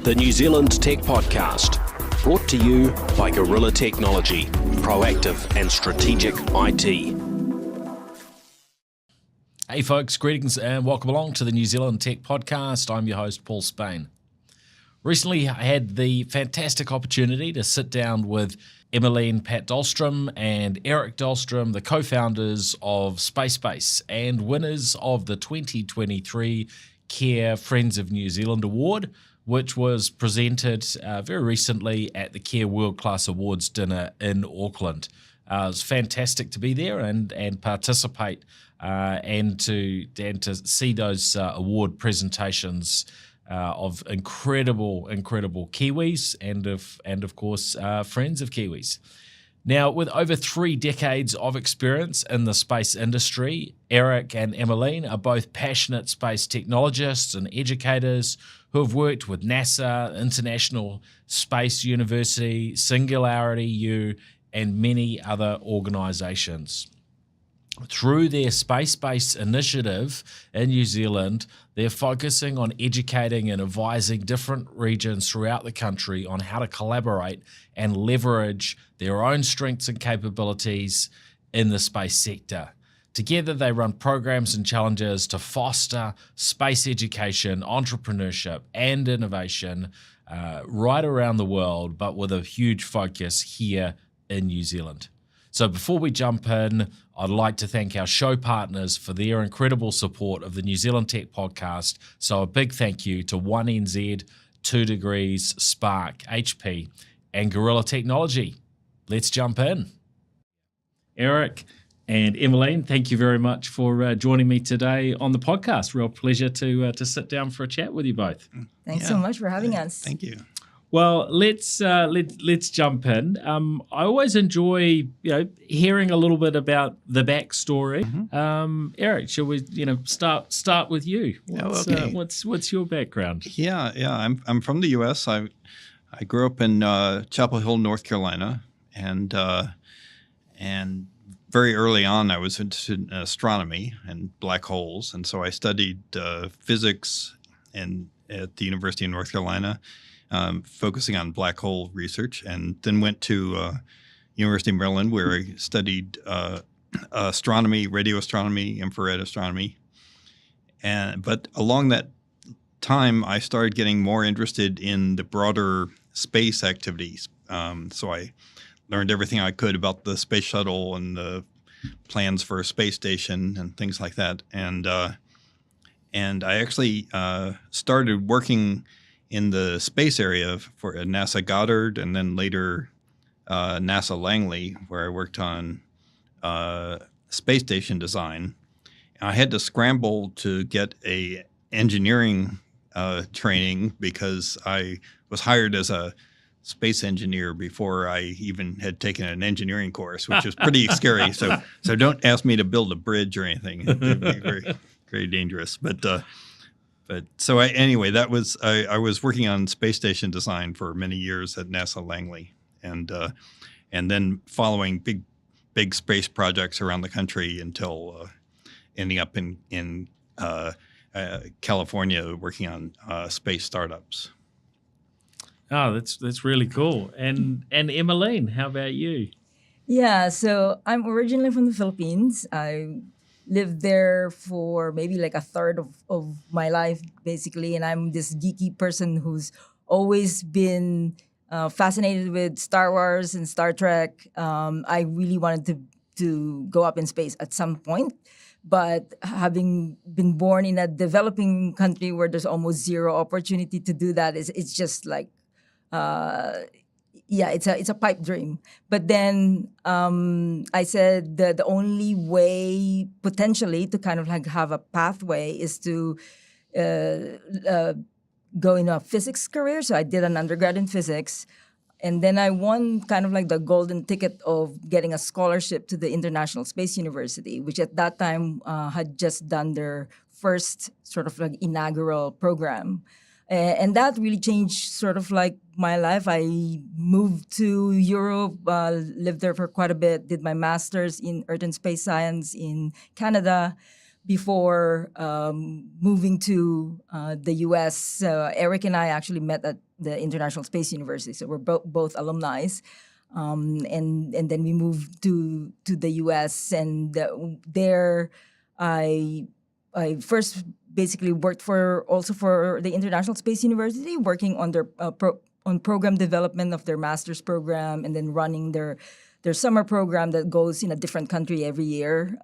the New Zealand Tech Podcast, brought to you by Gorilla Technology, proactive and strategic IT. Hey folks, greetings and welcome along to the New Zealand Tech Podcast. I'm your host, Paul Spain. Recently, I had the fantastic opportunity to sit down with Emeline Paat-Dahlstrom and Eric Dahlstrom, the co-founders of SpaceBase and winners of the 2023 CARE Friends of New Zealand Award, which was presented very recently at the CARE World Class Awards dinner in Auckland. It was fantastic to be there and participate and to see those award presentations of incredible Kiwis and of course friends of Kiwis. Now, with over 3 decades of experience in the space industry, Eric and Emeline are both passionate space technologists and educators who have worked with NASA, International Space University, Singularity U, and many other organisations. Through their SpaceBase initiative in New Zealand, they're focusing on educating and advising different regions throughout the country on how to collaborate and leverage their own strengths and capabilities in the space sector. Together, they run programs and challenges to foster space education, entrepreneurship, and innovation right around the world, but with a huge focus here in New Zealand. So before we jump in, I'd like to thank our show partners for their incredible support of the New Zealand Tech Podcast. So a big thank you to 1NZ, 2 Degrees, Spark, HP, and Gorilla Technology. Let's jump in. Eric and Emeline, thank you very much for joining me today on the podcast. Real pleasure to sit down for a chat with you both. Thanks so much for having us. Thank you. Well, let's jump in. I always enjoy hearing a little bit about the backstory. Mm-hmm. Eric, shall we start with you? What's your background? Yeah. I'm from the U.S. I grew up in Chapel Hill, North Carolina, and very early on I was interested in astronomy and black holes, and so I studied physics at the University of North Carolina. Focusing on black hole research, and then went to University of Maryland, where I studied astronomy, radio astronomy, infrared astronomy. But along that time, I started getting more interested in the broader space activities. So I learned everything I could about the space shuttle and the plans for a space station and things like that. And I actually started working in the space area for NASA Goddard, and then later NASA Langley, where I worked on space station design. I had to scramble to get a engineering training because I was hired as a space engineer before I even had taken an engineering course, which was pretty scary. So don't ask me to build a bridge or anything. It would be very, very dangerous. Anyway, that was I was working on space station design for many years at NASA Langley, and then following big space projects around the country until ending up in California working on space startups. Oh, that's really cool. And Emeline, how about you? Yeah, so I'm originally from the Philippines. I lived there for maybe like a third of my life, basically. And I'm this geeky person who's always been fascinated with Star Wars and Star Trek. I really wanted to go up in space at some point. But having been born in a developing country where there's almost zero opportunity to do that, it's just like, it's a pipe dream. But then I said that the only way potentially to kind of like have a pathway is to go in a physics career. So I did an undergrad in physics. And then I won kind of like the golden ticket of getting a scholarship to the International Space University, which at that time had just done their first sort of like inaugural program. And that really changed sort of like my life. I moved to Europe, lived there for quite a bit, did my master's in Earth and Space Science in Canada before moving to the U.S. Eric and I actually met at the International Space University. So we're both alumni. And then we moved to the U.S. and there I first basically worked for the International Space University, working on their on program development of their master's program, and then running their summer program that goes in a different country every year.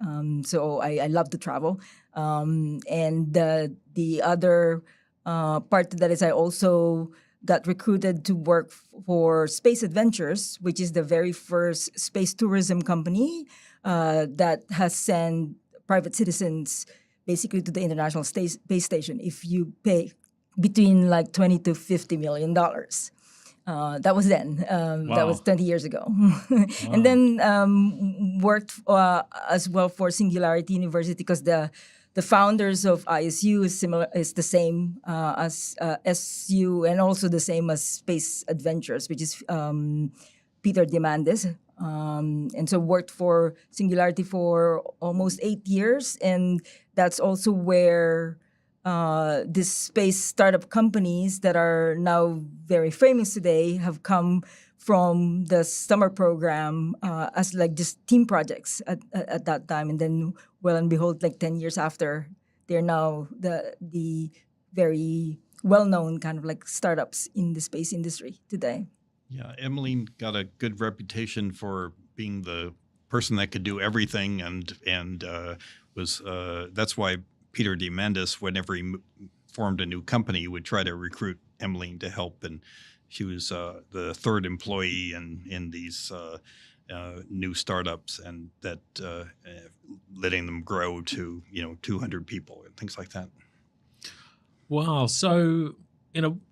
So I love to travel. And the other part of that is I also got recruited to work for Space Adventures, which is the very first space tourism company that has sent private citizens basically to the International Space Station if you pay between like $20 to $50 million. That was then. That was 20 years ago. And then worked as well for Singularity University because the founders of ISU is the same as SU and also the same as Space Adventures, which is Peter Diamandis. And so worked for Singularity for almost 8 years. And that's also where these space startup companies that are now very famous today have come from the summer program as like just team projects at that time. And then, well and behold, like 10 years after, they're now the very well-known kind of like startups in the space industry today. Yeah, Emeline got a good reputation for being the person that could do everything, and was that's why Peter Diamandis, whenever he formed a new company, would try to recruit Emeline to help, and she was the third employee in these new startups, and that letting them grow to 200 people and things like that. Wow. So,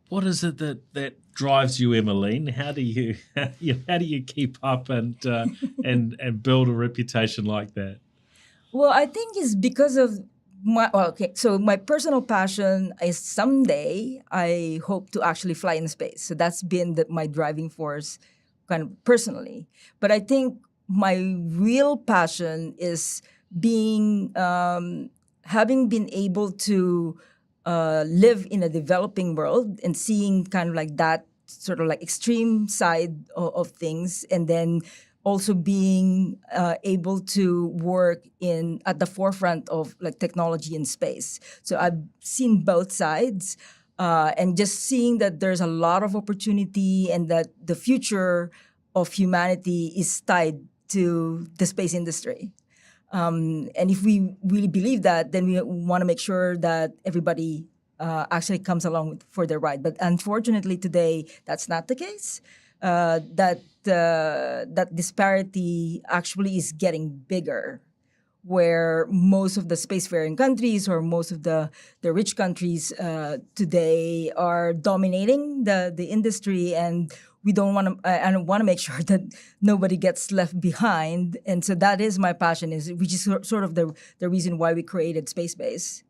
what is it that drives you, Emeline? How do you keep up and build a reputation like that? Well, I think it's because of so my personal passion is someday I hope to actually fly in space. So that's been my driving force kind of personally. But I think my real passion is having been able to live in a developing world and seeing kind of like that sort of like extreme side of things, and then also being able to work at the forefront of like technology and space. So I've seen both sides, and just seeing that there's a lot of opportunity and that the future of humanity is tied to the space industry. And if we really believe that, then we want to make sure that everybody actually comes along for the ride. But unfortunately today, that's not the case. That disparity actually is getting bigger, where most of the spacefaring countries or most of the rich countries today are dominating the industry, and we don't want to. I want to make sure that nobody gets left behind, and so that is my passion, which is sort of the reason why we created SpaceBase,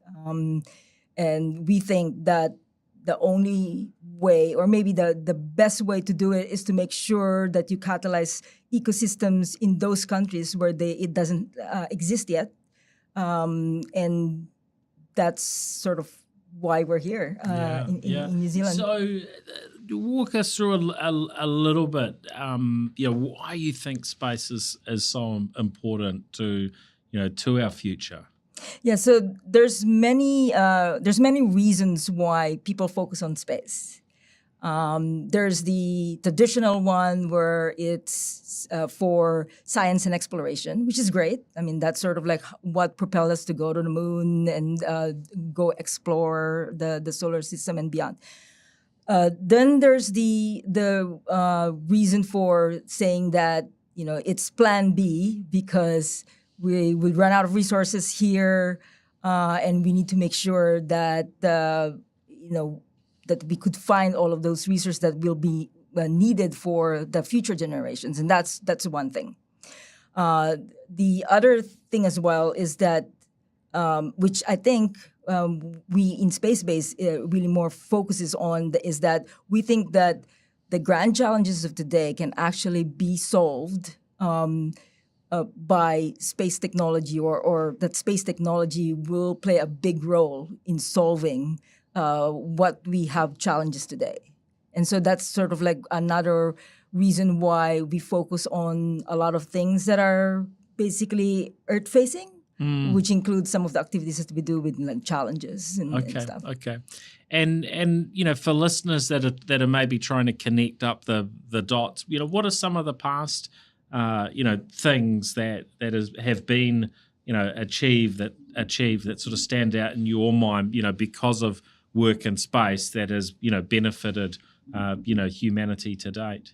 and we think that the only way, or maybe the best way to do it, is to make sure that you catalyze ecosystems in those countries where it doesn't exist yet. And that's sort of why we're here in New Zealand. So walk us through a little bit, why you think space is so important to our future. Yeah, so there's many reasons why people focus on space. There's the traditional one where it's for science and exploration, which is great. I mean, that's sort of like what propelled us to go to the moon and go explore the solar system and beyond. Then there's the reason for saying that it's Plan B, because we would run out of resources here, and we need to make sure that that we could find all of those resources that will be needed for the future generations, and that's one thing. The other thing as well is that, which I think we in SpaceBase really more focuses on, is that we think that the grand challenges of today can actually be solved by space technology, or that space technology will play a big role in solving what we have challenges today. And so that's sort of like another reason why we focus on a lot of things that are basically earth-facing, which includes some of the activities that we do with like challenges and stuff. Okay. And for listeners that are maybe trying to connect up the dots, what are some of the past things that have been achieved that sort of stand out in your mind, because of work in space that has benefited humanity to date?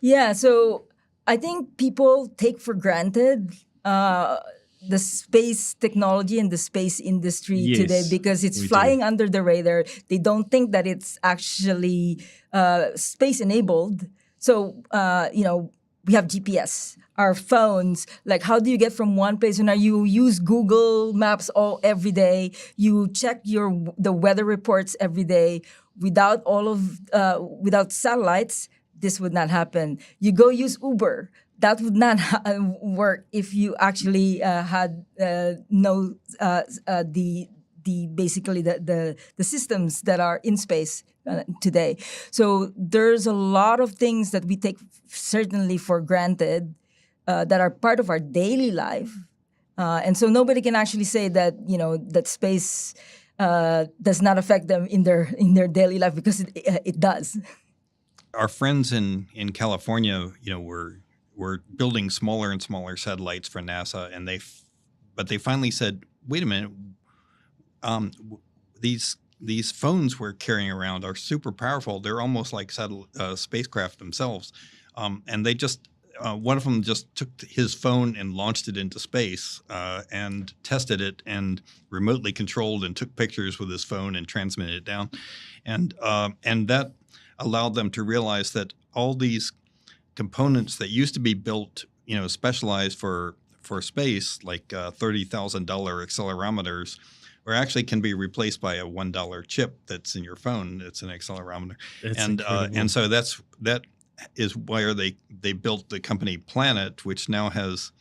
Yeah, so I think people take for granted the space technology and the space industry today because it's flying under the radar. They don't think that it's actually space enabled. So, we have GPS, our phones. Like, how do you get from one place? Now you use Google Maps every day. You check the weather reports every day. Without without satellites, this would not happen. You go use Uber. That would not work if you actually had no basically the systems that are in space today. So there's a lot of things that we take certainly for granted that are part of our daily life, and so nobody can actually say that that space does not affect them in their daily life, because it does. Our friends in California, were building smaller and smaller satellites for NASA, and they finally said, "Wait a minute, these phones we're carrying around are super powerful. They're almost like spacecraft themselves." And they just one of them just took his phone and launched it into space and tested it and remotely controlled and took pictures with his phone and transmitted it down, and that allowed them to realize that all these components that used to be built, specialized for space, like $30,000 accelerometers, or actually can be replaced by a $1 chip that's in your phone. It's an accelerometer, and so that is where they built the company Planet, which now has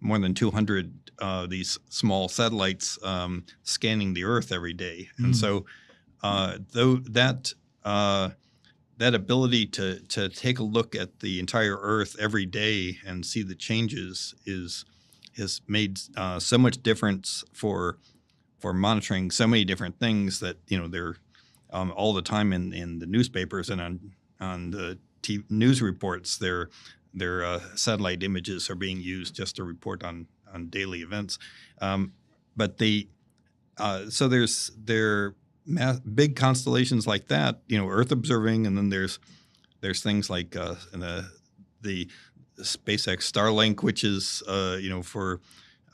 more than 200 these small satellites scanning the Earth every day, and so that ability to take a look at the entire Earth every day and see the changes has made so much difference for monitoring so many different things that they're all the time in the newspapers and on the news reports. Their satellite images are being used just to report on daily events. But so there's big constellations like that, Earth observing, and then there's things like the SpaceX Starlink, which is for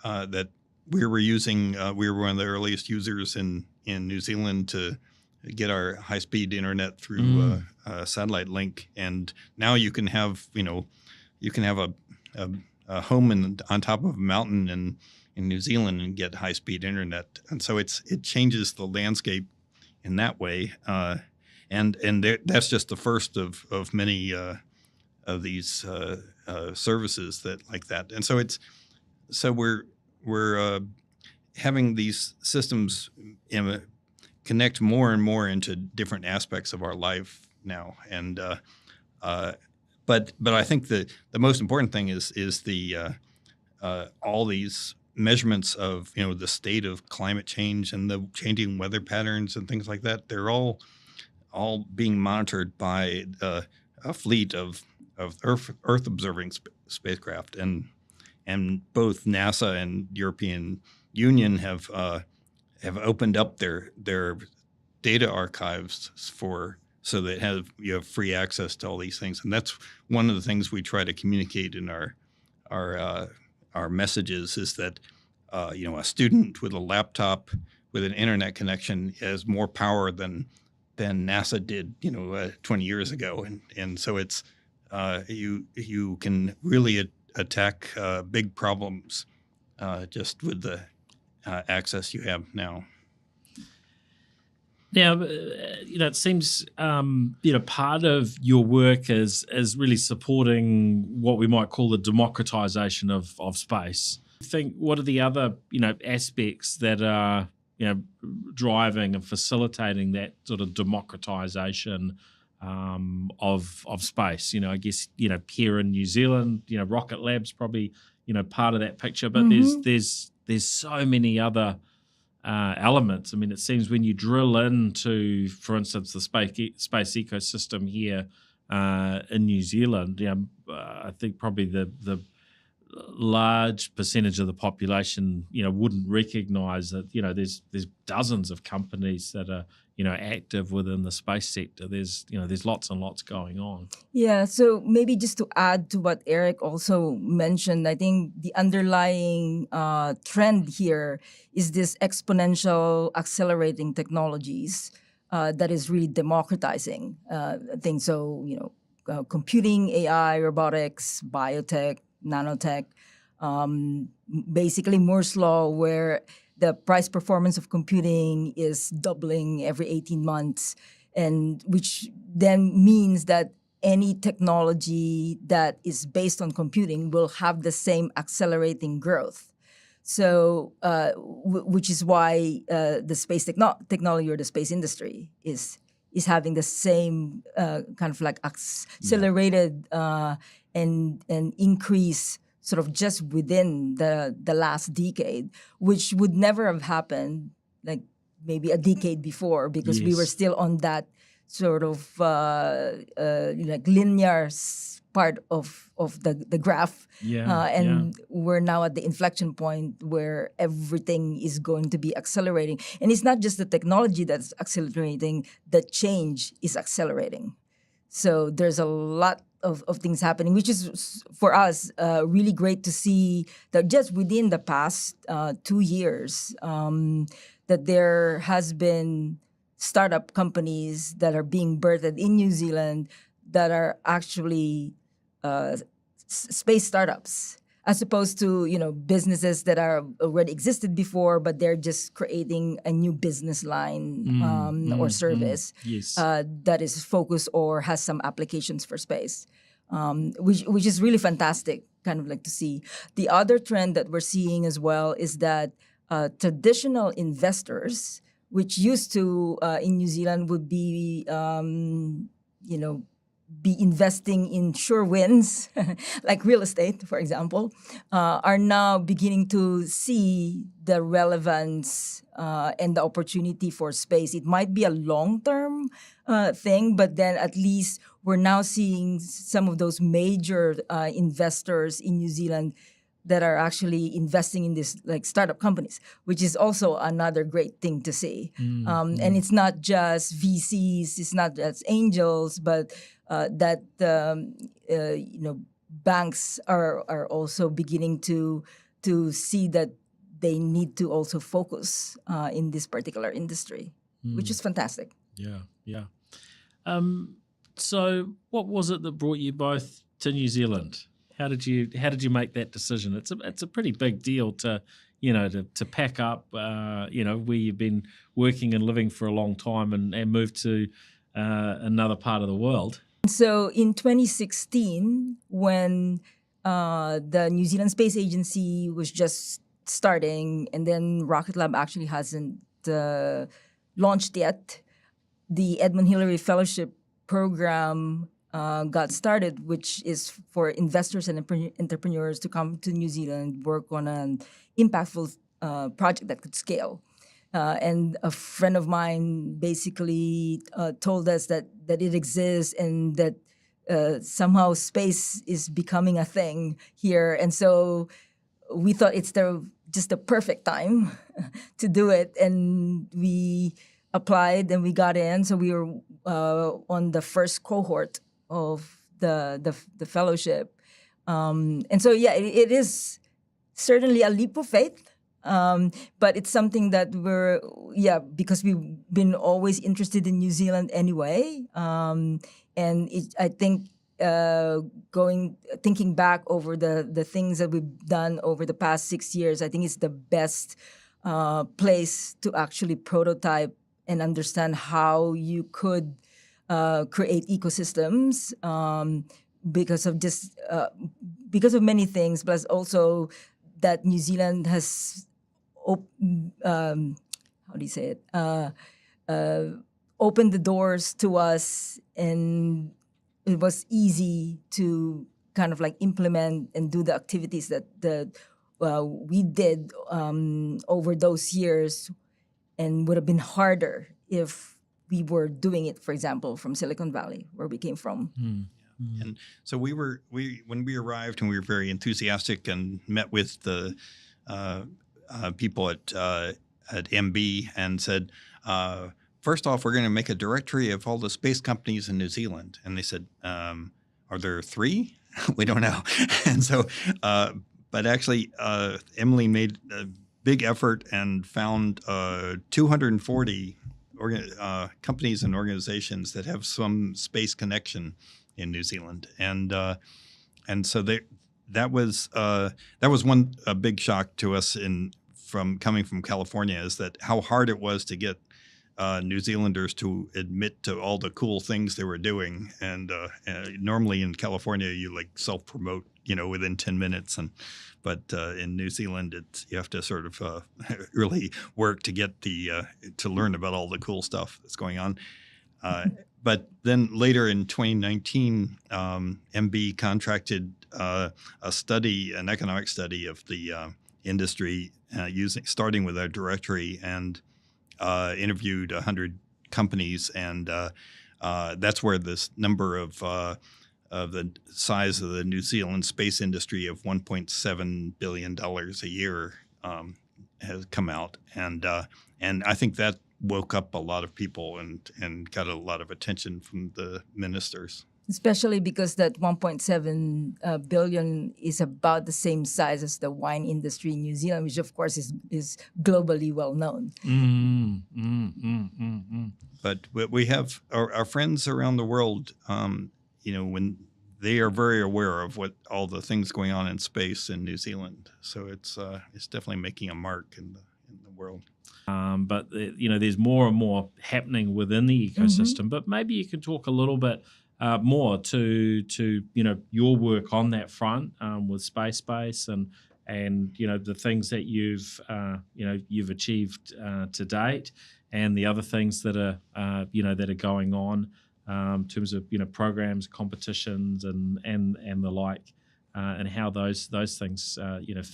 that we were using. We were one of the earliest users in New Zealand to get our high-speed internet through satellite link, and now you can have a home on top of a mountain in New Zealand and get high-speed internet, and so it changes the landscape in that way, and that's just the first of many of these services like that. And so we're having these systems connect more and more into different aspects of our life now, and but I think the most important thing is the all these measurements of the state of climate change and the changing weather patterns and things like that. They're all being monitored by a fleet of Earth observing spacecraft, and both NASA and European Union have opened up their data archives so that you have free access to all these things, and that's one of the things we try to communicate in our messages, is that a student with a laptop with an internet connection has more power than NASA did 20 years ago, and so it's you can really attack big problems just with the access you have now. Now, it seems, part of your work is really supporting what we might call the democratization of space. I think, what are the other, aspects that are, driving and facilitating that sort of democratization of space. I guess here in New Zealand, Rocket Lab's probably part of that picture, but there's so many other elements. I mean, it seems when you drill into, for instance, the space ecosystem here in New Zealand, I think probably the large percentage of the population, wouldn't recognise that, there's dozens of companies that are, active within the space sector. There's lots and lots going on. Yeah, so maybe just to add to what Eric also mentioned, I think the underlying trend here is this exponential accelerating technologies that is really democratizing things. So, computing, AI, robotics, biotech, nanotech, basically Moore's law, where the price performance of computing is doubling every 18 months, and which then means that any technology that is based on computing will have the same accelerating growth. So, which is why the space technology or the space industry is having the same kind of like accelerated and increase sort of just within the last decade, which would never have happened like maybe a decade before, because we were still on that sort of like linear part of the graph. We're now at the inflection point where everything is going to be accelerating. And it's not just the technology that's accelerating, the change is accelerating. So there's a lot of things happening, which is for us really great to see that just within the past 2 years that there has been startup companies that are being birthed in New Zealand that are actually space startups, as opposed to businesses that are already existed before, but they're just creating a new business line or service that is focused or has some applications for space, which is really fantastic, kind of like to see. The other trend that we're seeing as well is that traditional investors, which used to in New Zealand would be be investing in sure wins, like real estate, for example, are now beginning to see the relevance and the opportunity for space. It might be a long-term thing, but then at least we're now seeing some of those major investors in New Zealand that are actually investing in this like startup companies, which is also another great thing to see. And it's not just VCs, it's not just angels, but that banks are also beginning to see that they need to also focus in this particular industry, which is fantastic. Yeah. So what was it that brought you both to New Zealand? How did you make that decision? It's a pretty big deal to pack up where you've been working and living for a long time and move to another part of the world. So in 2016, when the New Zealand Space Agency was just starting, and then Rocket Lab actually hasn't launched yet, the Edmund Hillary Fellowship Program got started, which is for investors and entrepreneurs to come to New Zealand, work on an impactful project that could scale. And a friend of mine basically told us that it exists and that somehow space is becoming a thing here. And so we thought it's just the perfect time to do it. And we applied and we got in. So we were on the first cohort of the fellowship. And so, yeah, it is certainly a leap of faith. But it's something that because we've been always interested in New Zealand anyway. And I think thinking back over the things that we've done over the past 6 years, I think it's the best place to actually prototype and understand how you could create ecosystems because of many things, plus also that New Zealand has opened the doors to us, and it was easy to kind of like implement and do the activities that we did over those years, and would have been harder if we were doing it, for example, from Silicon Valley, where we came from. And so when we arrived, and we were very enthusiastic and met with the people at MB and said, first off, we're going to make a directory of all the space companies in New Zealand. And they said, are there 3? We don't know. And so, but actually, Emeline made a big effort and found 240 companies and organizations that have some space connection in New Zealand, and so that was one big shock to us from coming from California, is that how hard it was to get New Zealanders to admit to all the cool things they were doing, and normally in California you like self-promote, within 10 minutes, but in New Zealand you have to sort of really work to get to learn about all the cool stuff that's going on. But then later in 2019, MB contracted an economic study of the industry, starting with our directory, and interviewed 100 companies, and that's where this number of the size of the New Zealand space industry of $1.7 billion a year has come out, and I think that woke up a lot of people and got a lot of attention from the ministers. Especially because that 1.7 billion is about the same size as the wine industry in New Zealand, which of course is globally well known. But we have our friends around the world, when they are very aware of what all the things going on in space in New Zealand. So it's definitely making a mark in the world. But there's more and more happening within the ecosystem. But maybe you could talk a little bit more to your work on that front with SpaceBase and the things that you've achieved to date, and the other things that are that are going on in terms of programs, competitions, and the like, and how those things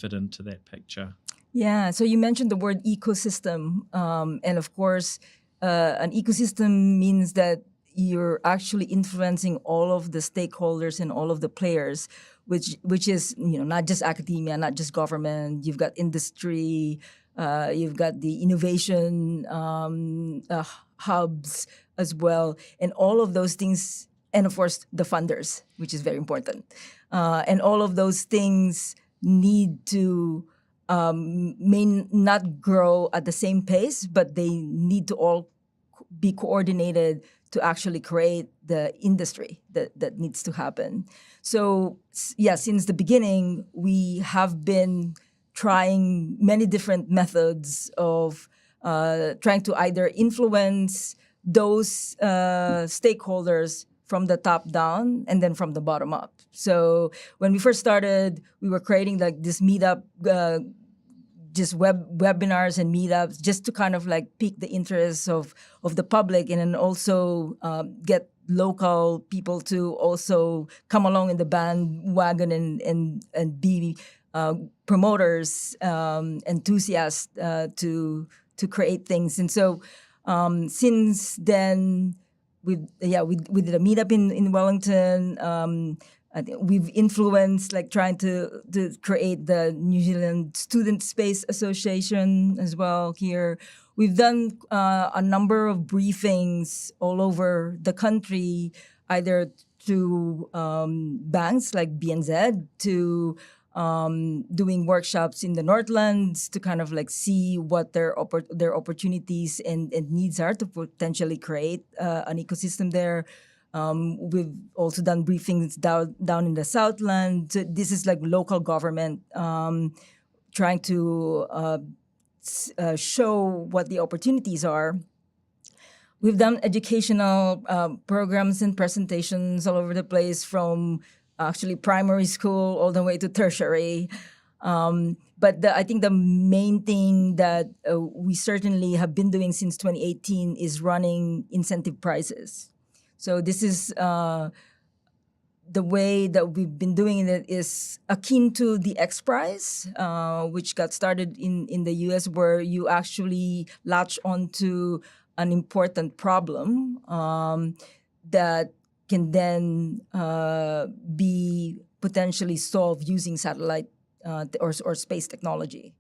fit into that picture. Yeah, so you mentioned the word ecosystem, and of course, an ecosystem means that you're actually influencing all of the stakeholders and all of the players, which is not just academia, not just government. You've got industry, you've got the innovation hubs as well, and all of those things, and of course the funders, which is very important, and all of those things need to may not grow at the same pace, but they need to all be coordinated to actually create the industry that needs to happen. So yeah, since the beginning, we have been trying many different methods of trying to either influence those stakeholders from the top down and then from the bottom up. So when we first started, we were creating like this meetup, just webinars and meetups, just to kind of like pique the interest of the public, and then also get local people to also come along in the bandwagon and be promoters, enthusiasts to create things. And so since then, we did a meetup in Wellington. I think we've influenced like trying to create the New Zealand Student Space Association as well here. We've done a number of briefings all over the country, either through banks like BNZ, to doing workshops in the Northlands to kind of like see what their opportunities and needs are to potentially create an ecosystem there. We've also done briefings down in the Southland. So this is like local government trying to show what the opportunities are. We've done educational programs and presentations all over the place, from actually primary school all the way to tertiary. But I think the main thing that we certainly have been doing since 2018 is running incentive prices. So this is the way that we've been doing it is akin to the X Prize, which got started in the US, where you actually latch onto an important problem that can then be potentially solved using satellite or space technology.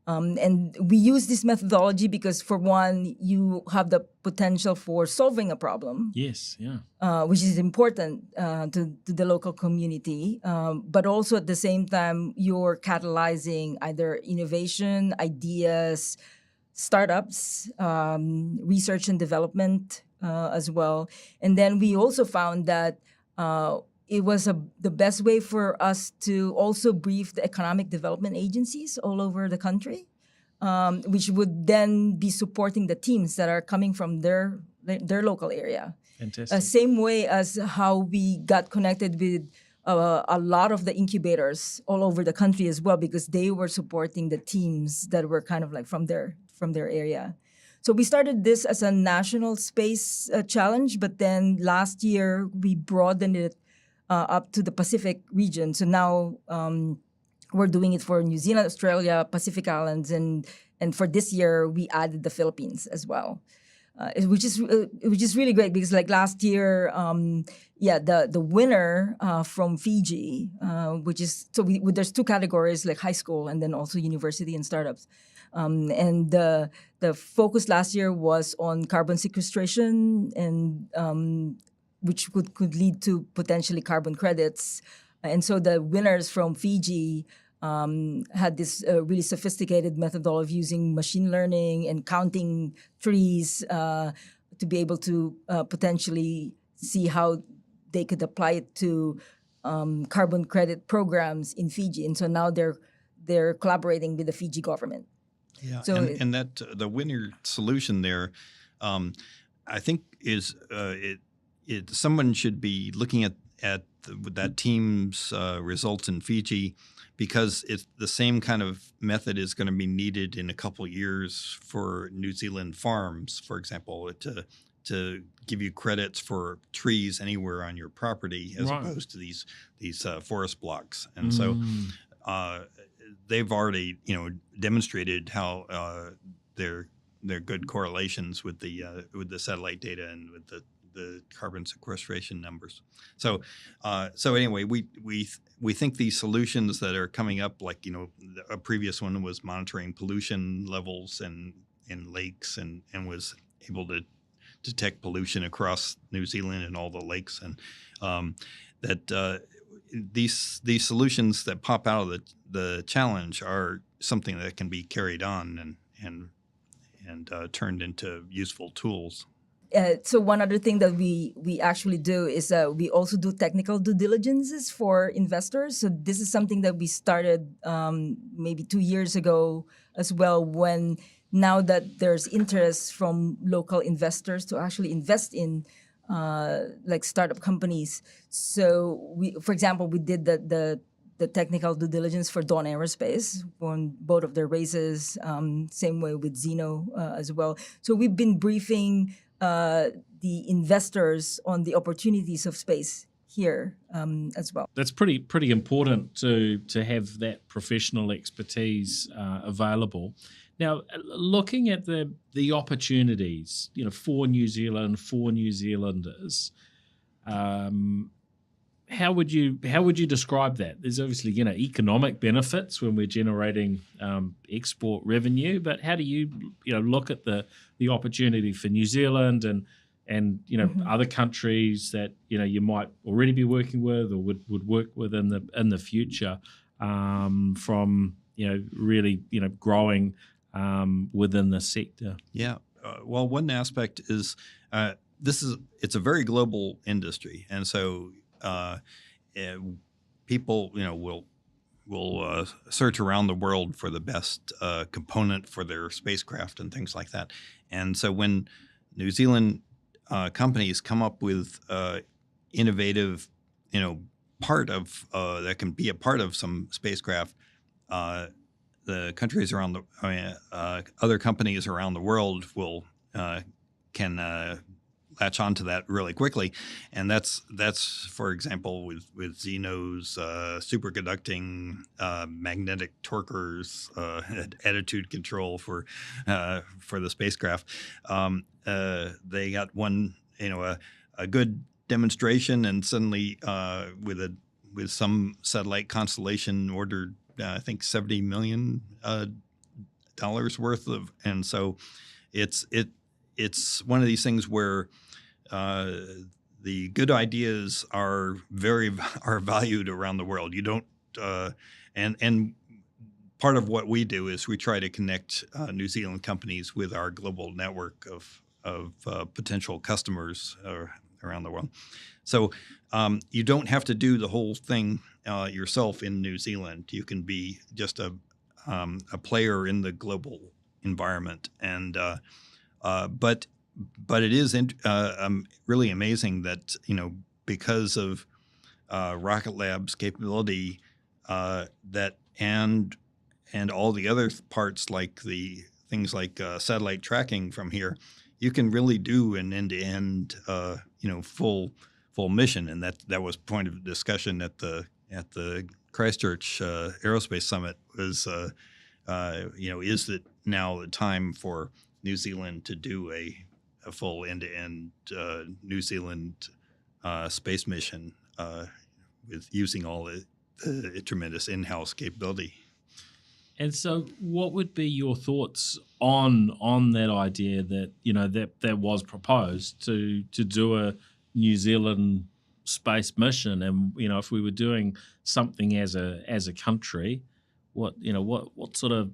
And we use this methodology because, for one, you have the potential for solving a problem. Yes, yeah. Which is important to the local community. But also at the same time, you're catalyzing either innovation, ideas, startups, research and development as well. And then we also found that it was the best way for us to also brief the economic development agencies all over the country, which would then be supporting the teams that are coming from their local area. Fantastic. Same way as how we got connected with a lot of the incubators all over the country as well, because they were supporting the teams that were kind of like from their area. So we started this as a national space challenge, but then last year we broadened it up to the Pacific region. So now we're doing it for New Zealand, Australia, Pacific Islands, and for this year we added the Philippines as well, which is really great because like last year, the winner from Fiji, which is there's two categories like high school and then also university and startups, and the focus last year was on carbon sequestration and which could lead to potentially carbon credits. And so the winners from Fiji had this really sophisticated method of using machine learning and counting trees to be able to potentially see how they could apply it to carbon credit programs in Fiji. And so now they're collaborating with the Fiji government. Yeah, so and that the winner solution there, I think is someone should be looking at that team's results in Fiji, because it's the same kind of method is going to be needed in a couple of years for New Zealand farms, for example, to give you credits for trees anywhere on your property as opposed to these forest blocks. And so they've already demonstrated how they're good correlations with the satellite data and with the carbon sequestration numbers. So anyway, we think these solutions that are coming up, like a previous one was monitoring pollution levels in lakes and was able to detect pollution across New Zealand and all the lakes, and that these solutions that pop out of the challenge are something that can be carried on and turned into useful tools. So one other thing that we actually do is we also do technical due diligences for investors. So this is something that we started maybe 2 years ago as well, when now that there's interest from local investors to actually invest in like startup companies. So for example, we did the technical due diligence for Dawn Aerospace on both of their raises, same way with Zeno as well. So we've been briefing the investors on the opportunities of space here as well. That's pretty important to have that professional expertise available. Now, looking at the opportunities, for New Zealand, for New Zealanders, how would you describe that? There's obviously economic benefits when we're generating export revenue, but how do you look at the opportunity for New Zealand and other countries that you might already be working with or would work with in the future from really growing within the sector? Yeah. Well, one aspect is it's a very global industry, and so people will search around the world for the best component for their spacecraft and things like that. And so when New Zealand companies come up with innovative, part of that can be a part of some spacecraft, the countries around other companies around the world can latch onto that really quickly, and that's for example with Zeno's superconducting magnetic torquers, attitude control for the spacecraft. They got one a good demonstration, and suddenly with some satellite constellation ordered I think $70 million worth of, and so it's one of these things where the good ideas are valued around the world. You don't, and part of what we do is we try to connect New Zealand companies with our global network of potential customers around the world. So you don't have to do the whole thing yourself in New Zealand. You can be just a player in the global environment, and but it is really amazing that because of Rocket Lab's capability, that and all the other parts like the things like satellite tracking from here, you can really do an end-to-end full mission, and that was point of discussion at the Christchurch Aerospace Summit was is it now the time for New Zealand to do a full end-to-end New Zealand space mission with using all the tremendous in-house capability. And so, what would be your thoughts on that idea that that was proposed to do a New Zealand space mission? And if we were doing something as a country, what sort of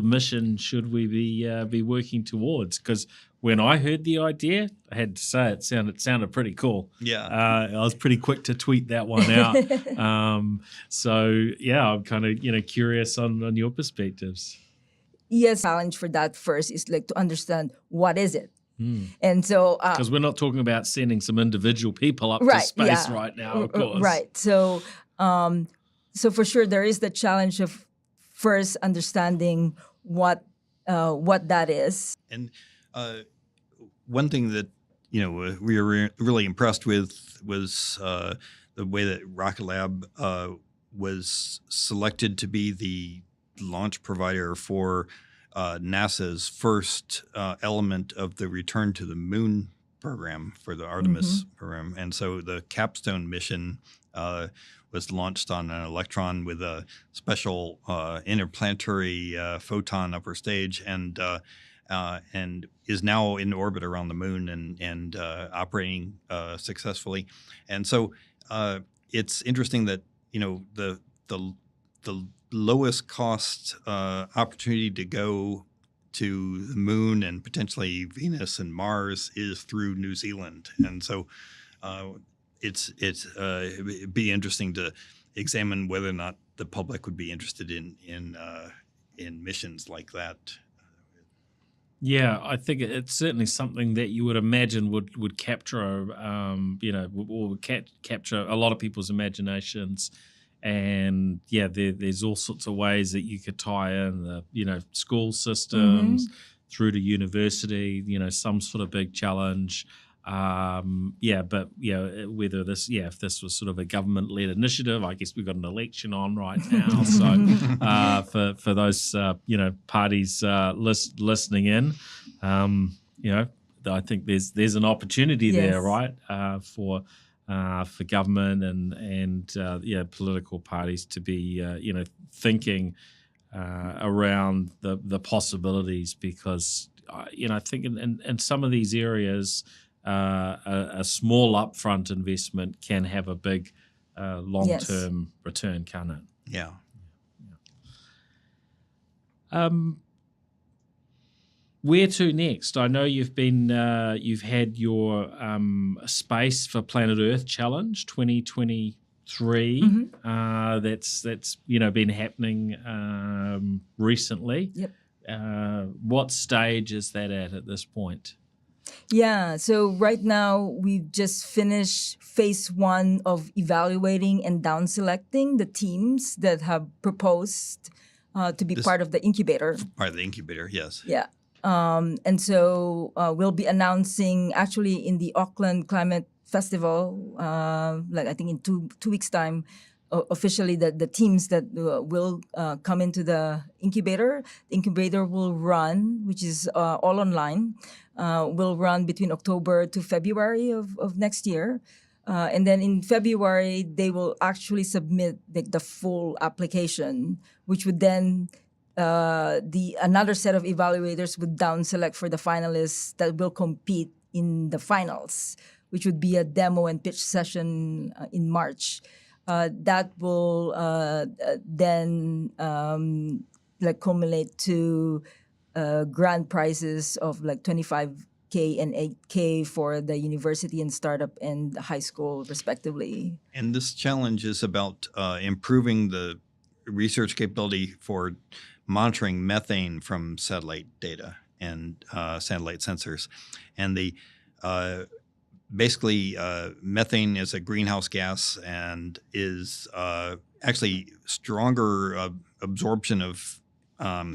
mission should we be working towards? Because when I heard the idea, I had to say it sounded pretty cool. Yeah, I was pretty quick to tweet that one out. So yeah, I'm kind of curious on your perspectives. Yes, challenge for that first is like to understand what is it. And so because we're not talking about sending some individual people up to space right now, of course. Right. So for sure there is the challenge of first understanding what that is. And one thing that we were really impressed with was the way that Rocket Lab was selected to be the launch provider for NASA's first element of the Return to the Moon program for the Artemis program. And so the capstone mission was launched on an Electron with a special interplanetary photon upper stage, and is now in orbit around the moon and operating successfully. And so it's interesting that the lowest cost opportunity to go to the moon and potentially Venus and Mars is through New Zealand, and so it'd be interesting to examine whether or not the public would be interested in missions like that. Yeah, I think it's certainly something that you would imagine would capture, capture a lot of people's imaginations. And yeah, there's all sorts of ways that you could tie in the school systems through to university. Some sort of big challenge. Whether if this was sort of a government-led initiative, I guess we've got an election on right now. So for those parties listening in, I think there's an opportunity there, right, for government and political parties to be thinking around the possibilities, because I think in some of these areas, a small upfront investment can have a big long-term return, can't it? Yeah. Where to next? I know you've had your Space for Planet Earth Challenge 2023. That's been happening recently. Yep. What stage is that at this point? Yeah, so right now we've just finished phase 1 of evaluating and down selecting the teams that have proposed to be part of the incubator. Part of the incubator, yes. Yeah. And so we'll be announcing actually in the Auckland Climate Festival, like I think in two weeks' time, officially the teams that will come into the incubator. The incubator will run, which is all online, will run between October to February of next year. And then in February, they will actually submit the full application, which would then another set of evaluators would down select for the finalists that will compete in the finals, which would be a demo and pitch session in March. That will then like culminate to grand prizes of like $25K and $8K for the university and startup and high school, respectively. And this challenge is about improving the research capability for monitoring methane from satellite data and satellite sensors. And the basically, methane is a greenhouse gas and is actually stronger absorption of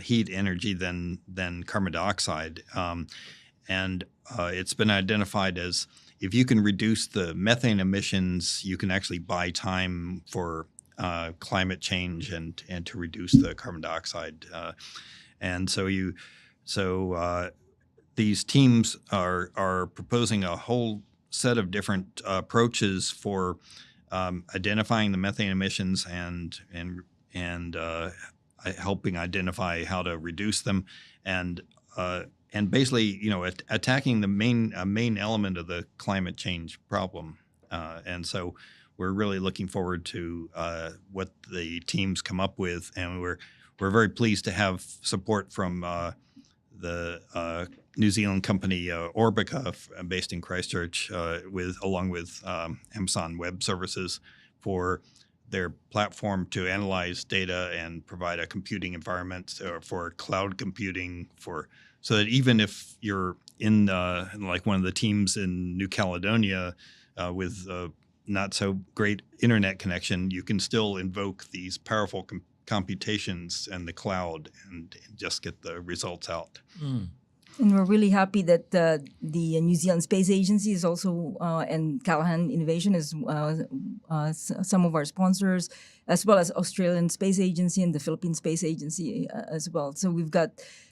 heat energy than carbon dioxide. And it's been identified as if you can reduce the methane emissions, you can actually buy time for climate change and to reduce the carbon dioxide. And so these teams are proposing a whole set of different approaches for identifying the methane emissions and helping identify how to reduce them, and basically, attacking the main element of the climate change problem. And so we're really looking forward to what the teams come up with, and we're very pleased to have support from the New Zealand company Orbica, based in Christchurch, along with Amazon Web Services, for their platform to analyze data and provide a computing environment for cloud computing, so that even if you're in like one of the teams in New Caledonia with not so great internet connection, you can still invoke these powerful computations and the cloud and just get the results out. Mm. And we're really happy that the New Zealand Space Agency is also, and Callahan Innovation is some of our sponsors, as well as Australian Space Agency and the Philippine Space Agency as well. So we've got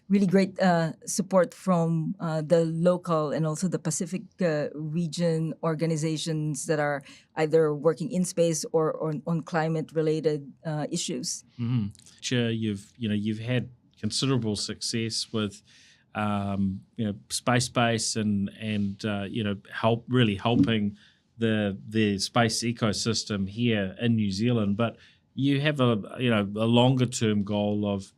really great support from the local and also the Pacific region organizations that are either working in space or on climate-related issues. Mm-hmm. Sure, you've had considerable success with SpaceBase and helping the space ecosystem here in New Zealand, but you have a longer term goal of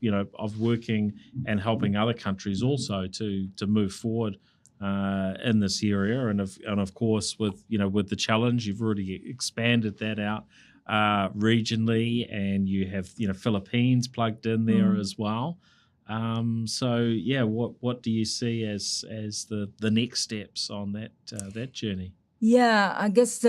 working and helping other countries also to move forward in this area, and of course with the challenge, you've already expanded that out regionally, and you have Philippines plugged in there as well. What do you see as the next steps on that journey? Yeah, I guess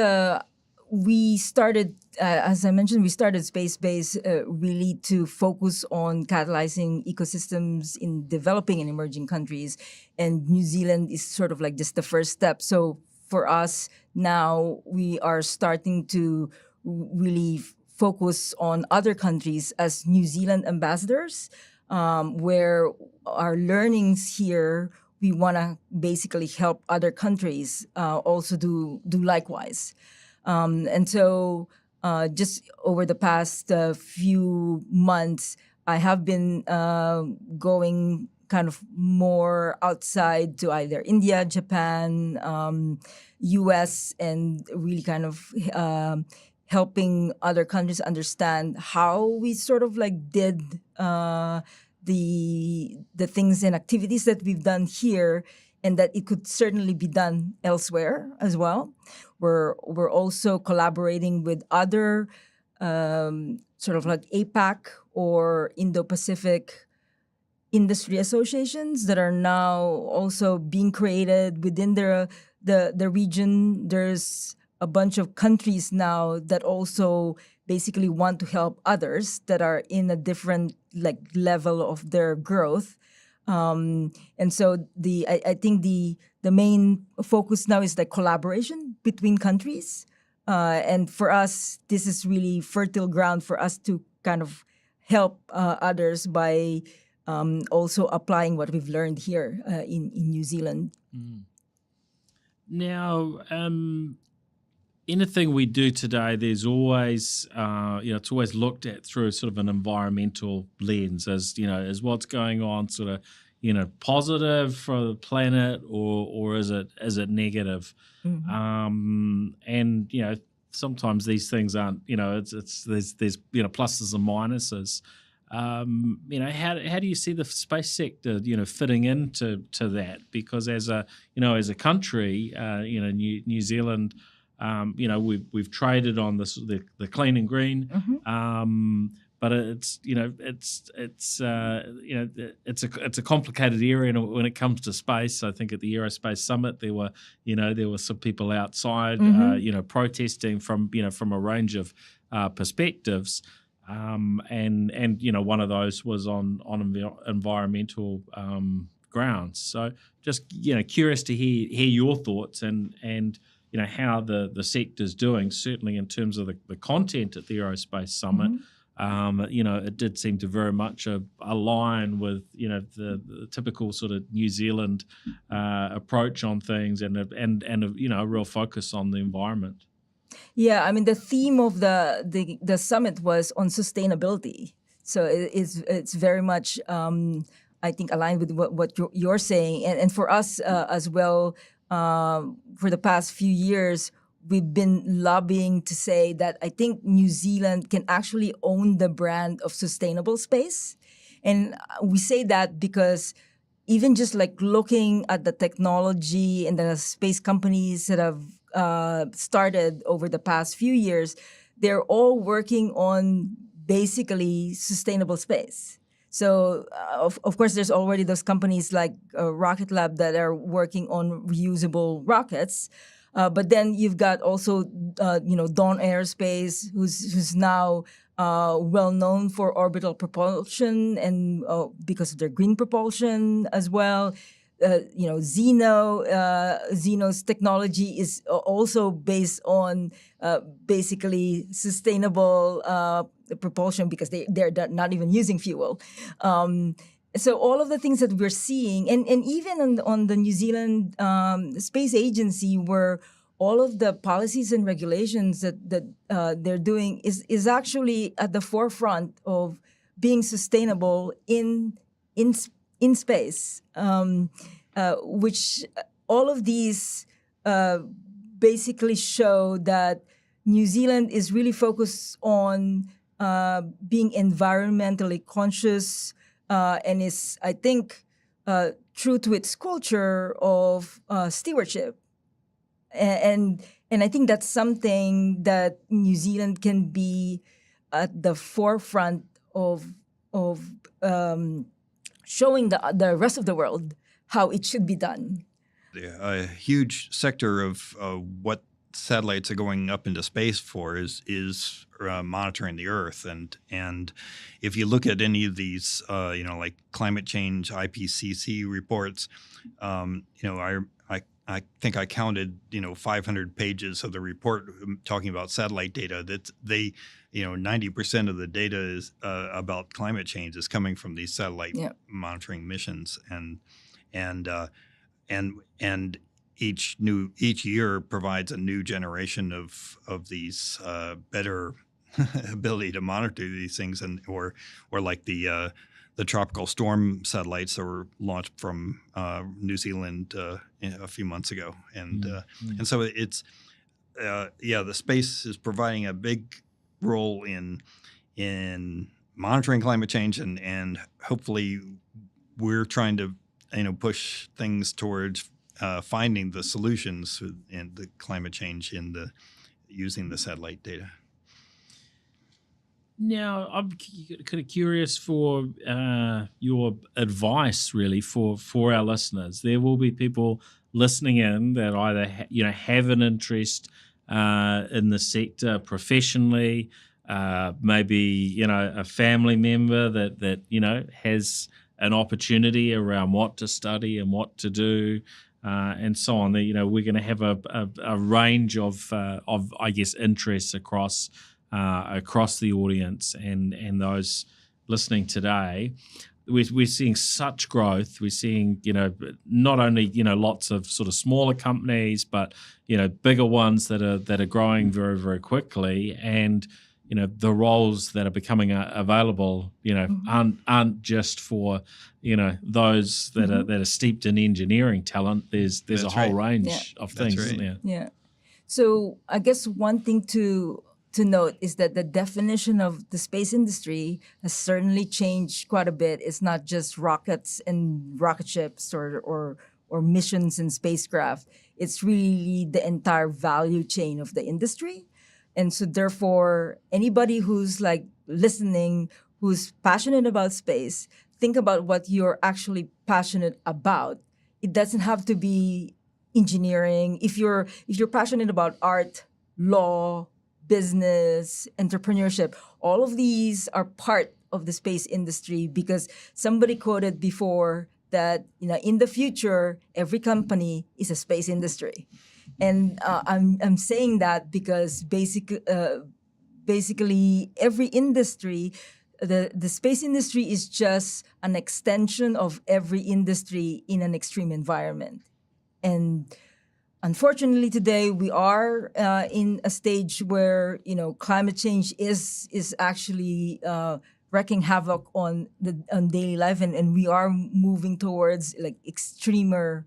we started, as I mentioned, we started SpaceBase really to focus on catalyzing ecosystems in developing and emerging countries, and New Zealand is sort of like just the first step. So for us now, we are starting to really focus on other countries as New Zealand ambassadors. Where our learnings here, we want to basically help other countries also do likewise. And so just over the past few months, I have been going kind of more outside to either India, Japan, US, and really kind of helping other countries understand how we sort of like did the things and activities that we've done here, and that it could certainly be done elsewhere as well. We're also collaborating with other sort of like APAC or Indo-Pacific industry associations that are now also being created within the region. There's a bunch of countries now that also basically want to help others that are in a different like level of their growth. And so I think the main focus now is the collaboration between countries. And for us, this is really fertile ground for us to kind of help others by also applying what we've learned here in New Zealand. Now, anything we do today, there's always, it's always looked at through sort of an environmental lens, as what's going on, sort of, positive for the planet, or is it negative? And sometimes these things aren't. There's pluses and minuses. How do you see the space sector, fitting into that? Because as a country, New Zealand, we've traded on the clean and green, but it's a complicated area when it comes to space. I think at the Aerospace Summit there were some people outside, protesting from a range of perspectives. And one of those was on environmental grounds. So just curious to hear your thoughts and how the sector's doing. Certainly in terms of the content at the Aerospace Summit, it did seem to very much align with the typical sort of New Zealand approach on things and a real focus on the environment. Yeah, I mean the theme of the summit was on sustainability, so it's very much I think aligned with what you're saying, and for us as well. For the past few years, we've been lobbying to say that I think New Zealand can actually own the brand of sustainable space, and we say that because even just like looking at the technology and the space companies that have started over the past few years, they're all working on basically sustainable space. So, of course, there's already those companies like Rocket Lab that are working on reusable rockets. But then you've got also, Dawn Aerospace, who's now well known for orbital propulsion and because of their green propulsion as well. Zeno's technology is also based on basically sustainable propulsion because they're not even using fuel. So all of the things that we're seeing, and even on the New Zealand Space Agency, where all of the policies and regulations that they're doing is actually at the forefront of being sustainable in space, which all of these basically show that New Zealand is really focused on being environmentally conscious and is, I think, true to its culture of stewardship. And I think that's something that New Zealand can be at the forefront of showing the rest of the world how it should be done. A huge sector of what satellites are going up into space for is monitoring the Earth, and if you look at any of these, like climate change IPCC reports, I think I counted 500 pages of the report talking about satellite data. That 90% of the data is about climate change is coming from these satellite monitoring missions, and each year provides a new generation of these better ability to monitor these things, or like the tropical storm satellites that were launched from New Zealand a few months ago, and so it's the space is providing a big role in monitoring climate change, and hopefully we're trying to push things towards finding the solutions in the climate change using the satellite data. Now, I'm kind of curious for your advice, really, for our listeners. There will be people listening in that either have an interest in the sector professionally, maybe a family member that has an opportunity around what to study and what to do, and so on. We're going to have a range of I guess interests across the audience and those listening today. We're seeing such growth. We're seeing not only lots of sort of smaller companies, but bigger ones that are growing very, very quickly, and the roles that are becoming available aren't just for those that are steeped in engineering talent. There's That's a whole right. range of things, That's isn't right. there? Yeah. So I guess one thing to note is that the definition of the space industry has certainly changed quite a bit. It's not just rockets and rocket ships or missions and spacecraft. It's really the entire value chain of the industry. And so therefore, anybody who's like listening, who's passionate about space, think about what you're actually passionate about. It doesn't have to be engineering. If you're passionate about art, law, business, entrepreneurship, all of these are part of the space industry, because somebody quoted before that in the future every company is a space industry. And I'm saying that because basically every industry, the space industry is just an extension of every industry in an extreme environment. And unfortunately, today we are in a stage where climate change is actually wreaking havoc on daily life, and we are moving towards like extremer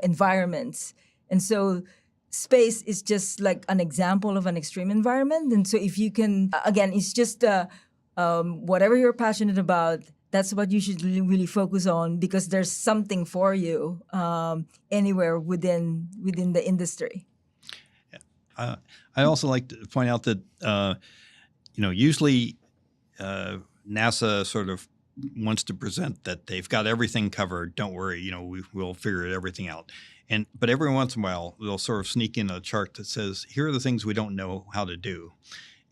environments. And so space is just like an example of an extreme environment. And so if you can, again, it's just whatever you're passionate about, that's what you should really focus on, because there's something for you anywhere within the industry. I also like to point out that usually NASA sort of wants to present that they've got everything covered. Don't worry, we'll figure everything out. But every once in a while, they'll sort of sneak in a chart that says, here are the things we don't know how to do,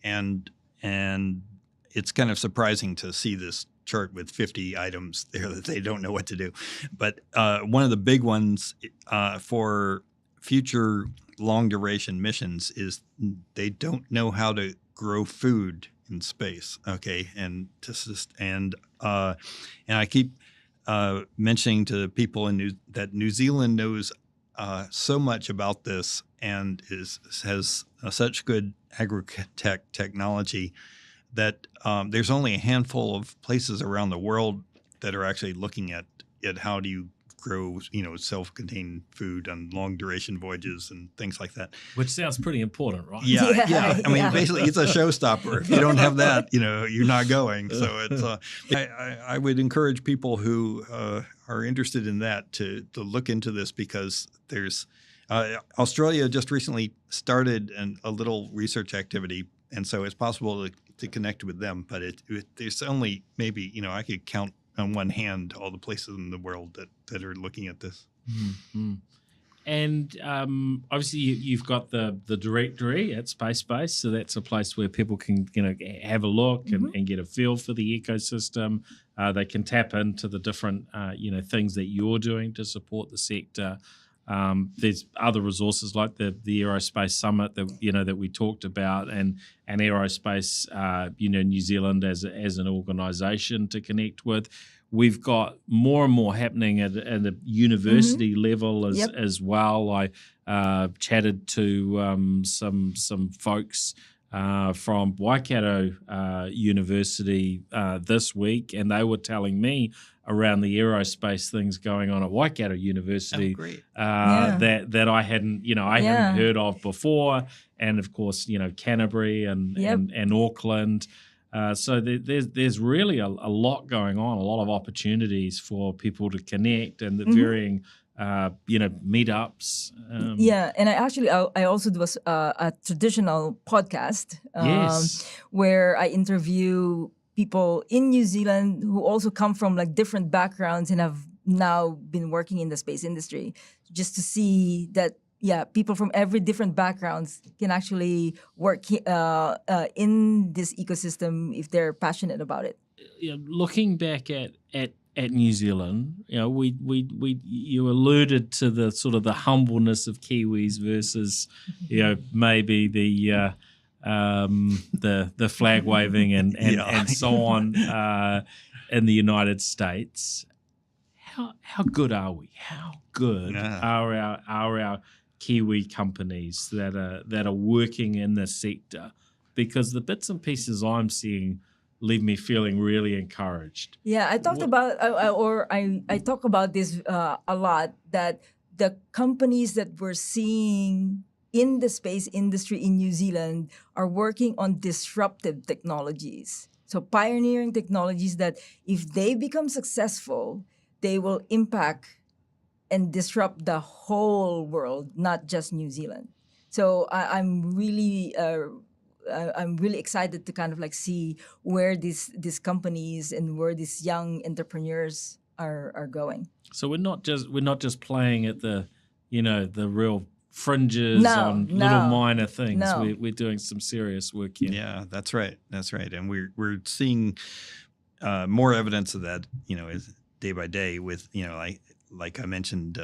and it's kind of surprising to see this chart with 50 items there that they don't know what to do. But one of the big ones for future long duration missions is they don't know how to grow food in space. Okay, and I keep mentioning to people that New Zealand knows so much about this and has such good agri-tech technology that there's only a handful of places around the world that are actually looking at how do you grow, self-contained food on long-duration voyages and things like that. Which sounds pretty important, right? Yeah. I mean, basically, it's a showstopper. If you don't have that, you're not going. So it's. I would encourage people who are interested in that to look into this, because there's Australia just recently started a little research activity, and so it's possible to connect with them. But there's only maybe I could count on one hand all the places in the world that are looking at this. Mm-hmm. And obviously you've got the directory at SpaceBase, so that's a place where people can have a look and get a feel for the ecosystem. They can tap into the different things that you're doing to support the sector. There's other resources like the Aerospace Summit that we talked about, and Aerospace New Zealand as an organisation to connect with. We've got more and more happening at a university level as well. I chatted to some folks from Waikato University this week, and they were telling me around the aerospace things going on at Waikato University that I hadn't hadn't heard of before, and of course Canterbury and Auckland. So there's really a lot going on, a lot of opportunities for people to connect, and the varying meetups. And I also do a traditional podcast where I interview people in New Zealand who also come from like different backgrounds and have now been working in the space industry, just to see that people from every different backgrounds can actually work in this ecosystem if they're passionate about it. Looking back at New Zealand, you alluded to the sort of the humbleness of Kiwis versus, maybe the flag waving and so on in the United States. How good are we? How good are our Kiwi companies that are working in this sector? Because the bits and pieces I'm seeing leave me feeling really encouraged. Yeah, I talked about, I talk about this a lot, that the companies that we're seeing in the space industry in New Zealand are working on disruptive technologies. So pioneering technologies that if they become successful, they will impact and disrupt the whole world, not just New Zealand. So I'm really excited to kind of like see where these companies and where these young entrepreneurs are going. So we're not just playing at the real fringes on little minor things. No. We're doing some serious work here. Yeah, that's right. And we're seeing more evidence of that, as day by day with, like I mentioned,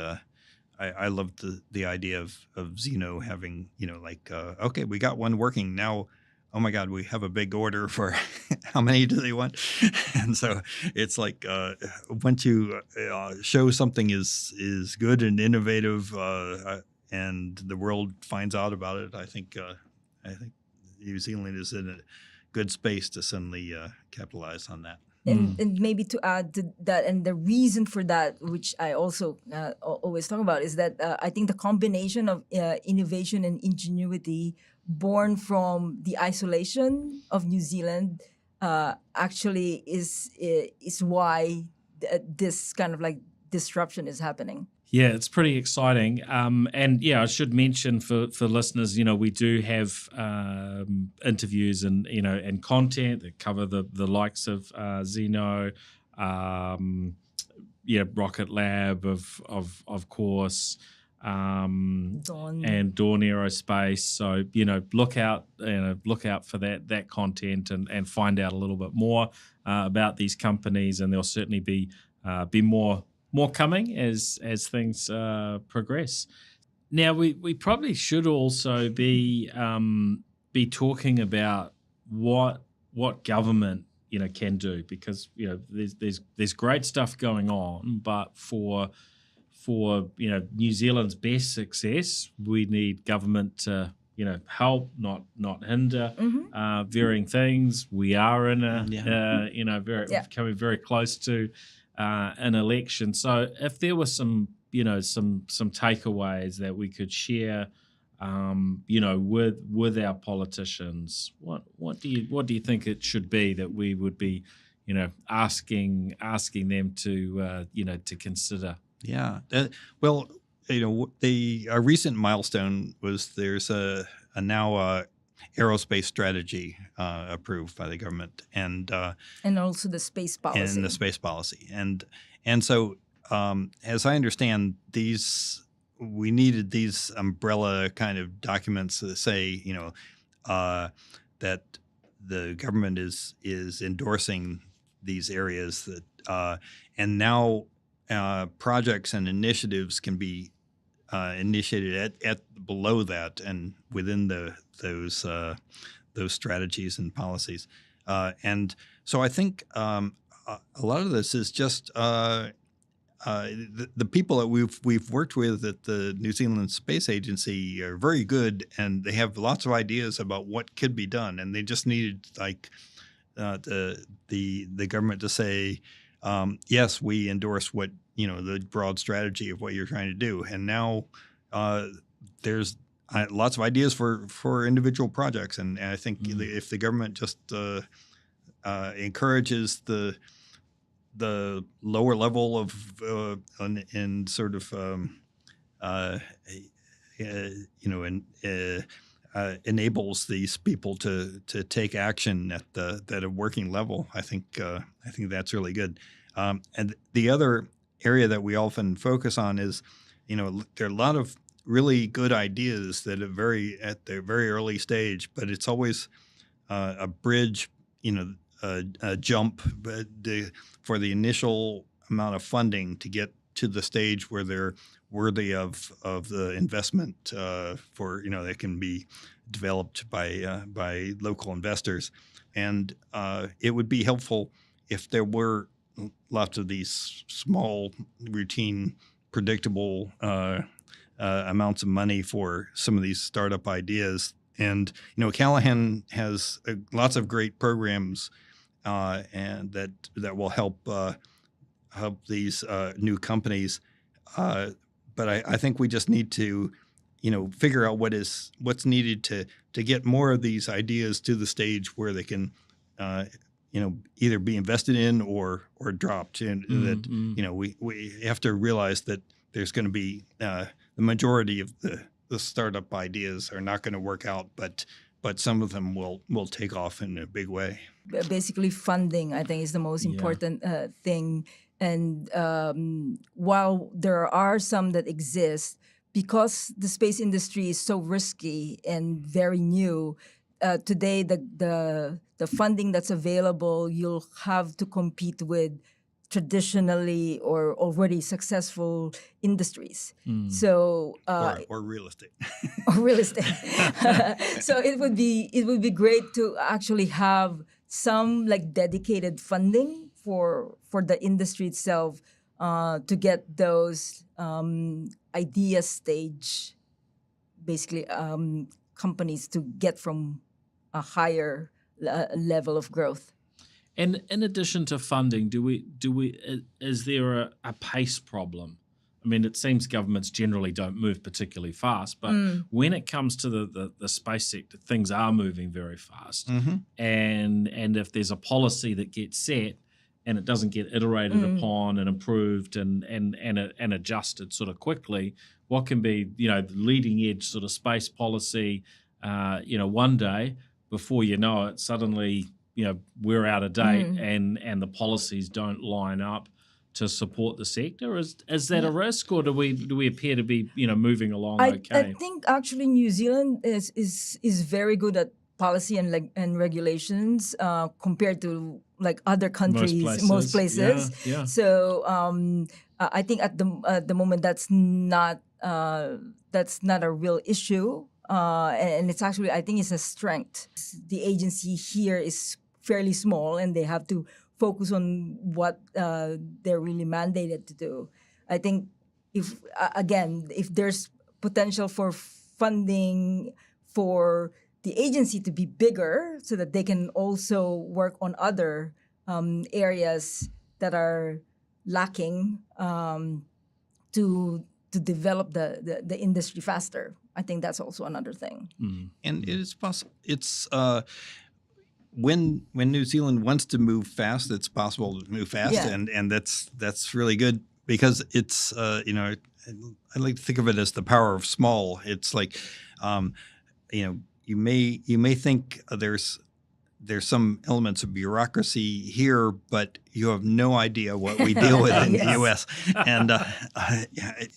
I love the idea of Zeno having, okay, we got one working now. Oh my God, we have a big order for how many do they want? And so it's like once you show something is good and innovative, and the world finds out about it, I think New Zealand is in a good space to suddenly capitalize on that. And maybe to add to that, and the reason for that, which I also always talk about, is that I think the combination of innovation and ingenuity born from the isolation of New Zealand actually is why this kind of like disruption is happening. Yeah, it's pretty exciting. And yeah, I should mention for listeners, we do have interviews and content that cover the likes of Zeno, Rocket Lab of course, Dawn. and Dawn Aerospace. So look out for that content and find out a little bit more about these companies, and there'll certainly be more coming as things progress. Now, we probably should also be talking about what government can do, because there's great stuff going on, but for New Zealand's best success, we need government to help, not hinder varying things. We are in coming very close to an election. So if there were some takeaways that we could share, with our politicians, what do you think it should be that we would be, asking them to consider? Yeah. Well, a recent milestone was there's a now aerospace strategy approved by the government, and also the space policy. And so as I understand, we needed these umbrella kind of documents that say that the government is endorsing these areas that and now projects and initiatives can be initiated at below that and within those strategies and policies, and so I think a lot of this is just the people that we've worked with at the New Zealand Space Agency are very good, and they have lots of ideas about what could be done, and they just needed the government to say, yes, we endorse what the broad strategy of what you're trying to do, and now there's lots of ideas for individual projects, and I think if the government just encourages the lower level of and sort of enables these people to take action at a working level, I think that's really good. And the other area that we often focus on is, there are a lot of really good ideas that are at the very early stage, but it's always a bridge, a jump, but for the initial amount of funding to get to the stage where they're worthy of the investment for they can be developed by local investors, and it would be helpful if there were lots of these small, routine, predictable amounts of money for some of these startup ideas. And Callahan has lots of great programs, and that will help these new companies. But I think we just need to figure out what's needed to get more of these ideas to the stage where they can either be invested in or dropped. And that we have to realize that there's going to be the majority of the startup ideas are not going to work out, but some of them will take off in a big way. Basically, funding, I think, is the most important thing. And while there are some that exist, because the space industry is so risky and very new, today the funding that's available, you'll have to compete with traditionally or already successful industries. So or real estate. Or real estate. So it would be great to actually have some like dedicated funding for the industry itself to get those idea stage, basically companies to get from a higher level of growth. And in addition to funding, is there a pace problem? I mean, it seems governments generally don't move particularly fast, but when it comes to the space sector, things are moving very fast. And if there's a policy that gets set and it doesn't get iterated upon and improved and adjusted sort of quickly, what can be the leading edge sort of space policy, one day before you know it, suddenly we're out of date and the policies don't line up to support the sector. Is that a risk, or do we appear to be moving along okay? I think actually New Zealand is very good at policy and regulations compared to like other countries, most places. Yeah. So I think at the moment that's not a real issue, and it's actually, I think it's a strength. The agency here is fairly small, and they have to focus on what they're really mandated to do. I think if there's potential for funding for the agency to be bigger so that they can also work on other areas that are lacking to develop the industry faster. I think that's also another thing. And it is possible. It's when New Zealand wants to move fast, it's possible to move fast, and that's really good because it's I like to think of it as the power of small. It's like you may think there's some elements of bureaucracy here, but you have no idea what we deal with in the U.S. And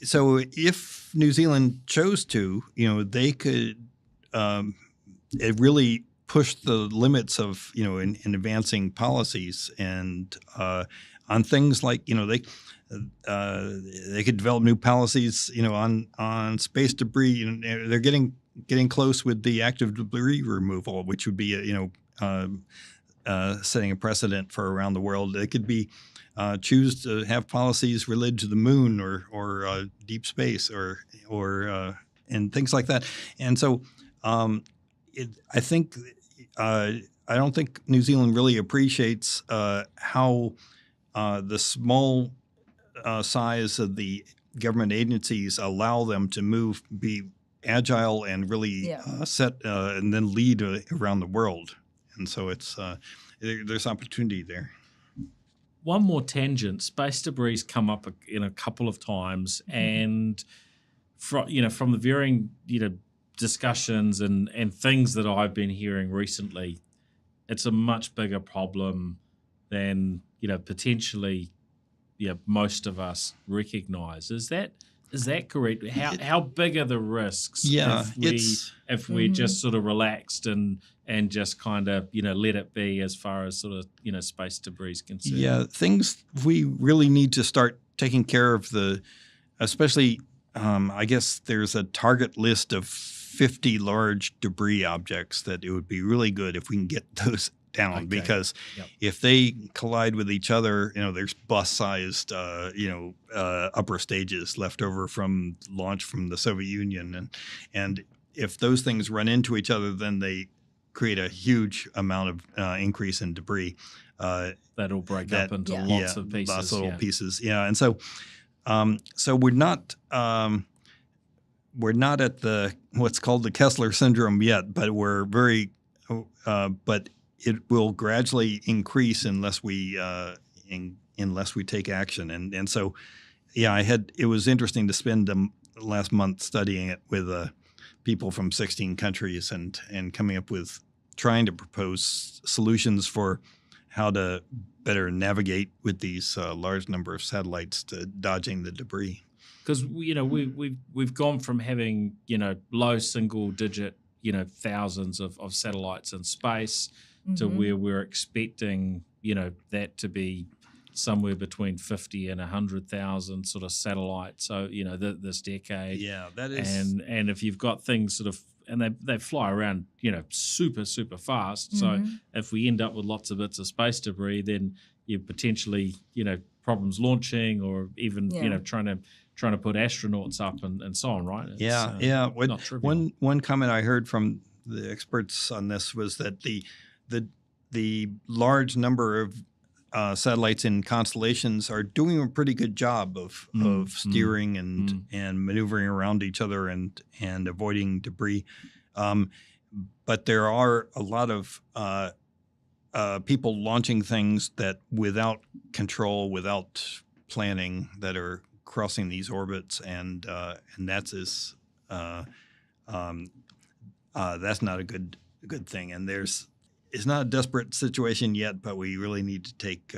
so if New Zealand chose to, they could really push the limits of in advancing policies and on things like they could develop new policies on space debris. They're getting close with the active debris removal, which would be setting a precedent for around the world. They could be choose to have policies related to the moon or deep space or and things like that. And so I don't think New Zealand really appreciates how the small size of the government agencies allow them to be agile and really set and then lead around the world. And so there's opportunity there. One more tangent. Space debris come up in a couple of times, and from the varying discussions and things that I've been hearing recently, it's a much bigger problem than potentially most of us recognise. Is that Is that correct? How big are the risks? Yeah, if we just sort of relaxed and just kind of let it be as far as sort of space debris is concerned. Yeah, things we really need to start taking care of especially I guess there's a target list of 50 large debris objects that it would be really good if we can get those down, because if they collide with each other, there's bus-sized, upper stages left over from launch from the Soviet Union, and if those things run into each other, then they create a huge amount of increase in debris. That'll break up into lots of pieces. Lots of little pieces, and so we're not at what's called the Kessler syndrome yet, but we're but it will gradually increase unless we take action. And so, it was interesting to spend the last month studying it with people from 16 countries and coming up with trying to propose solutions for how to better navigate with these large number of satellites to dodging the debris. Because we've gone from having low single digit thousands of satellites in space to where we're expecting that to be somewhere between 50 and 100,000 sort of satellites. So this decade. Yeah, that is. And if you've got things sort of and they fly around super fast. So if we end up with lots of bits of space debris, then you potentially problems launching or even trying to put astronauts up and so on, right? It's, One comment I heard from the experts on this was that the large number of satellites in constellations are doing a pretty good job of steering and maneuvering around each other and avoiding debris. But there are a lot of people launching things that without control, without planning, that are crossing these orbits, and that's not a good thing. And it's not a desperate situation yet, but we really need to take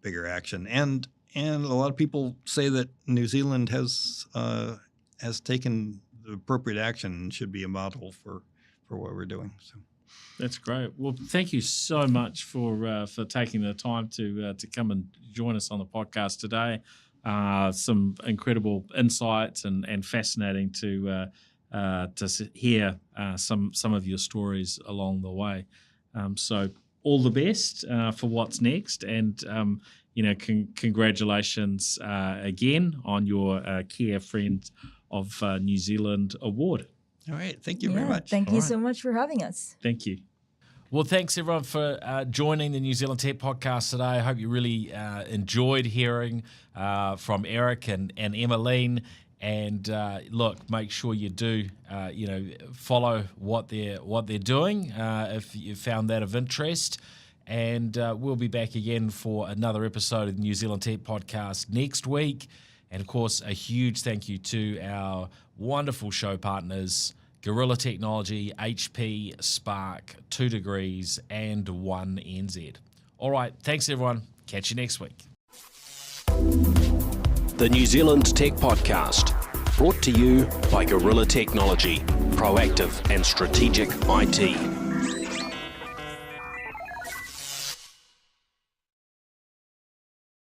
bigger action. And a lot of people say that New Zealand has taken the appropriate action and should be a model for what we're doing. So. That's great. Well, thank you so much for taking the time to come and join us on the podcast today. Some incredible insights and fascinating to hear some of your stories along the way. So all the best for what's next, and congratulations again on your Care Friend of New Zealand award. All right. Thank you very much. Thank you so much for having us. Thank you. Well, thanks everyone for joining the New Zealand Tech Podcast today. I hope you really enjoyed hearing from Eric and Emeline. And look, make sure you do, follow what they're doing if you found that of interest. And we'll be back again for another episode of the New Zealand Tech Podcast next week. And of course, a huge thank you to our wonderful show partners, Gorilla Technology, HP, Spark, 2 Degrees, and 1NZ. All right, thanks everyone. Catch you next week. The New Zealand Tech Podcast, brought to you by Gorilla Technology, proactive and strategic IT.